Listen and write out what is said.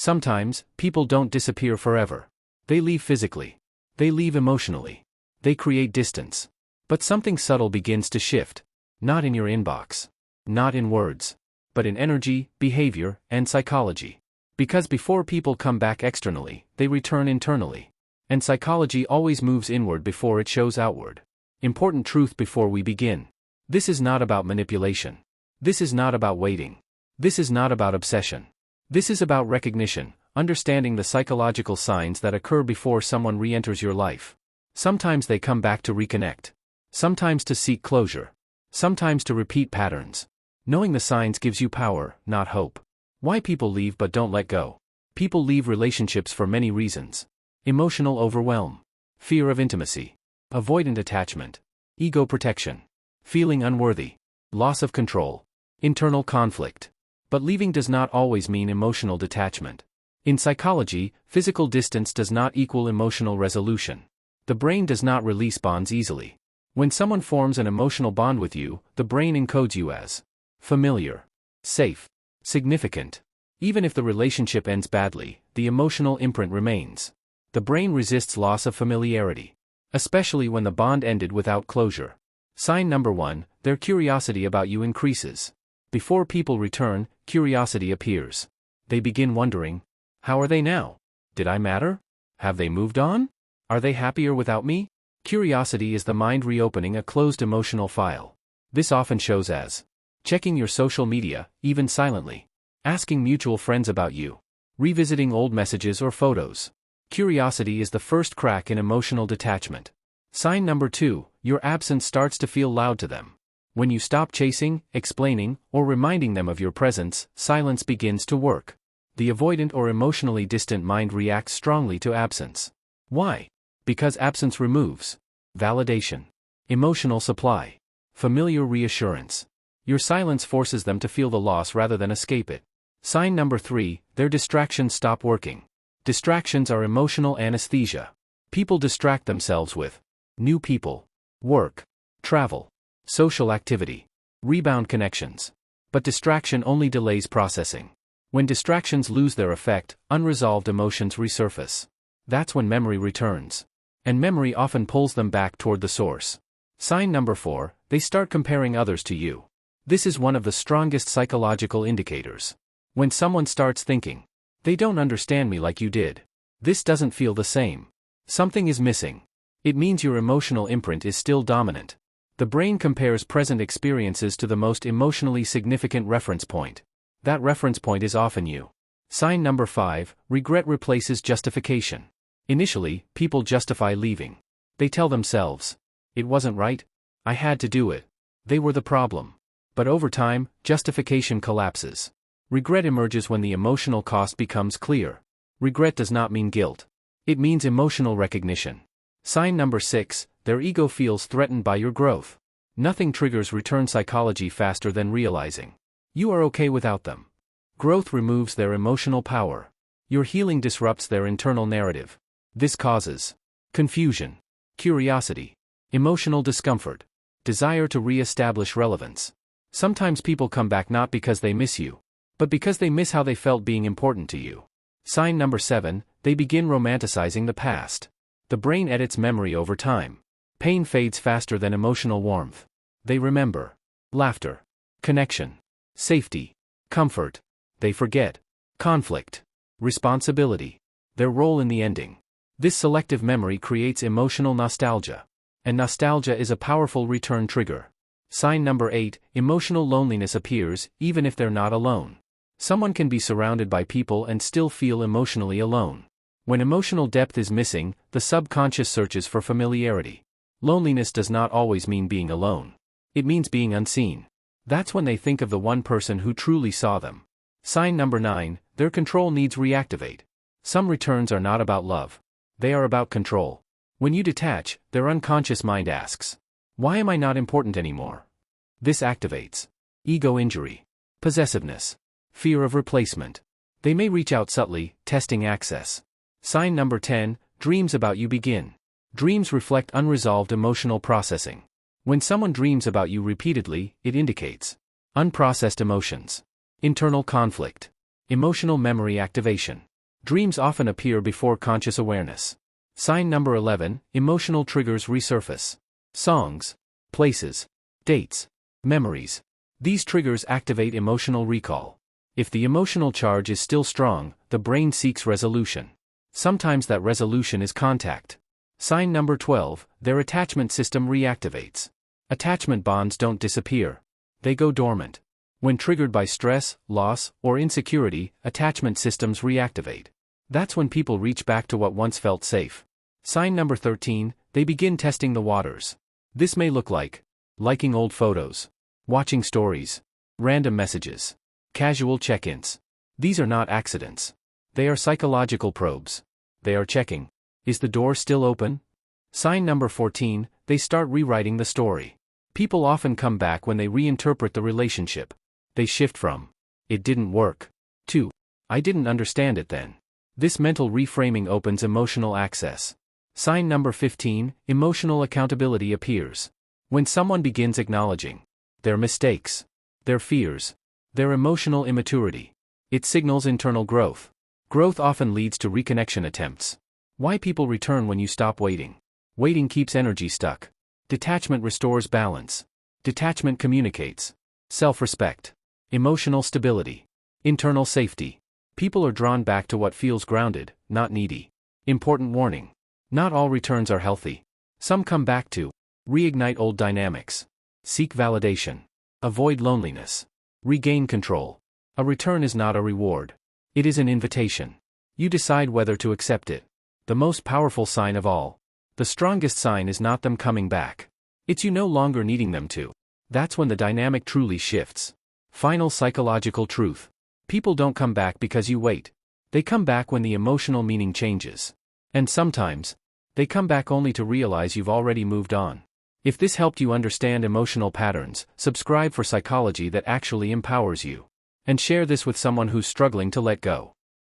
Sometimes, people don't disappear forever. They leave physically. They leave emotionally. They create distance. But something subtle begins to shift. Not in your inbox. Not in words. But in energy, behavior, and psychology. Because before people come back externally, they return internally. And psychology always moves inward before it shows outward. Important truth before we begin. This is not about manipulation. This is not about waiting. This is not about obsession. This is about recognition, understanding the psychological signs that occur before someone re-enters your life. Sometimes they come back to reconnect. Sometimes to seek closure. Sometimes to repeat patterns. Knowing the signs gives you power, not hope. Why people leave but don't let go. People leave relationships for many reasons. Emotional overwhelm. Fear of intimacy. Avoidant attachment. Ego protection. Feeling unworthy. Loss of control. Internal conflict. But leaving does not always mean emotional detachment. In psychology, physical distance does not equal emotional resolution. The brain does not release bonds easily. When someone forms an emotional bond with you, the brain encodes you as familiar, safe, significant. Even if the relationship ends badly, the emotional imprint remains. The brain resists loss of familiarity, especially when the bond ended without closure. Sign number 1, their curiosity about you increases. Before people return, curiosity appears. They begin wondering, how are they now? Did I matter? Have they moved on? Are they happier without me? Curiosity is the mind reopening a closed emotional file. This often shows as checking your social media, even silently. Asking mutual friends about you. Revisiting old messages or photos. Curiosity is the first crack in emotional detachment. Sign number 2, your absence starts to feel loud to them. When you stop chasing, explaining, or reminding them of your presence, silence begins to work. The avoidant or emotionally distant mind reacts strongly to absence. Why? Because absence removes validation, emotional supply, familiar reassurance. Your silence forces them to feel the loss rather than escape it. Sign number 3, their distractions stop working. Distractions are emotional anesthesia. People distract themselves with new people, work, travel, social activity, rebound connections. But distraction only delays processing. When distractions lose their effect, unresolved emotions resurface. That's when memory returns. And memory often pulls them back toward the source. Sign number 4, they start comparing others to you. This is one of the strongest psychological indicators. When someone starts thinking, they don't understand me like you did. This doesn't feel the same. Something is missing. It means your emotional imprint is still dominant. The brain compares present experiences to the most emotionally significant reference point. That reference point is often you. Sign number 5, regret replaces justification. Initially, people justify leaving. They tell themselves, it wasn't right. I had to do it. They were the problem. But over time, justification collapses. Regret emerges when the emotional cost becomes clear. Regret does not mean guilt. It means emotional recognition. Sign number 6, their ego feels threatened by your growth. Nothing triggers return psychology faster than realizing you are okay without them. Growth removes their emotional power. Your healing disrupts their internal narrative. This causes confusion, curiosity, emotional discomfort, desire to re-establish relevance. Sometimes people come back not because they miss you, but because they miss how they felt being important to you. Sign number 7, they begin romanticizing the past. The brain edits memory over time. Pain fades faster than emotional warmth. They remember laughter, connection, safety, comfort. They forget conflict, responsibility, their role in the ending. This selective memory creates emotional nostalgia. And nostalgia is a powerful return trigger. Sign number 8, emotional loneliness appears, even if they're not alone. Someone can be surrounded by people and still feel emotionally alone. When emotional depth is missing, the subconscious searches for familiarity. Loneliness does not always mean being alone. It means being unseen. That's when they think of the one person who truly saw them. Sign number 9, their control needs reactivate. Some returns are not about love. They are about control. When you detach, their unconscious mind asks, why am I not important anymore? This activates ego injury, possessiveness, fear of replacement. They may reach out subtly, testing access. Sign number 10, dreams about you begin. Dreams reflect unresolved emotional processing. When someone dreams about you repeatedly, it indicates unprocessed emotions, internal conflict, emotional memory activation. Dreams often appear before conscious awareness. Sign number 11, emotional triggers resurface. Songs, places, dates, memories. These triggers activate emotional recall. If the emotional charge is still strong, the brain seeks resolution. Sometimes that resolution is contact. Sign number 12, their attachment system reactivates. Attachment bonds don't disappear. They go dormant. When triggered by stress, loss, or insecurity, attachment systems reactivate. That's when people reach back to what once felt safe. Sign number 13, they begin testing the waters. This may look like liking old photos, watching stories, random messages, casual check-ins. These are not accidents. They are psychological probes. They are checking. Is the door still open? Sign number 14, they start rewriting the story. People often come back when they reinterpret the relationship. They shift from, "It didn't work," to, "I didn't understand it then." This mental reframing opens emotional access. Sign number 15, emotional accountability appears. When someone begins acknowledging their mistakes, their fears, their emotional immaturity, it signals internal growth. Growth often leads to reconnection attempts. Why people return when you stop waiting. Waiting keeps energy stuck. Detachment restores balance. Detachment communicates self-respect, emotional stability, internal safety. People are drawn back to what feels grounded, not needy. Important warning. Not all returns are healthy. Some come back to reignite old dynamics, seek validation, avoid loneliness, regain control. A return is not a reward. It is an invitation. You decide whether to accept it. The most powerful sign of all. The strongest sign is not them coming back. It's you no longer needing them to. That's when the dynamic truly shifts. Final psychological truth. People don't come back because you wait. They come back when the emotional meaning changes. And sometimes, they come back only to realize you've already moved on. If this helped you understand emotional patterns, subscribe for psychology that actually empowers you. And share this with someone who's struggling to let go.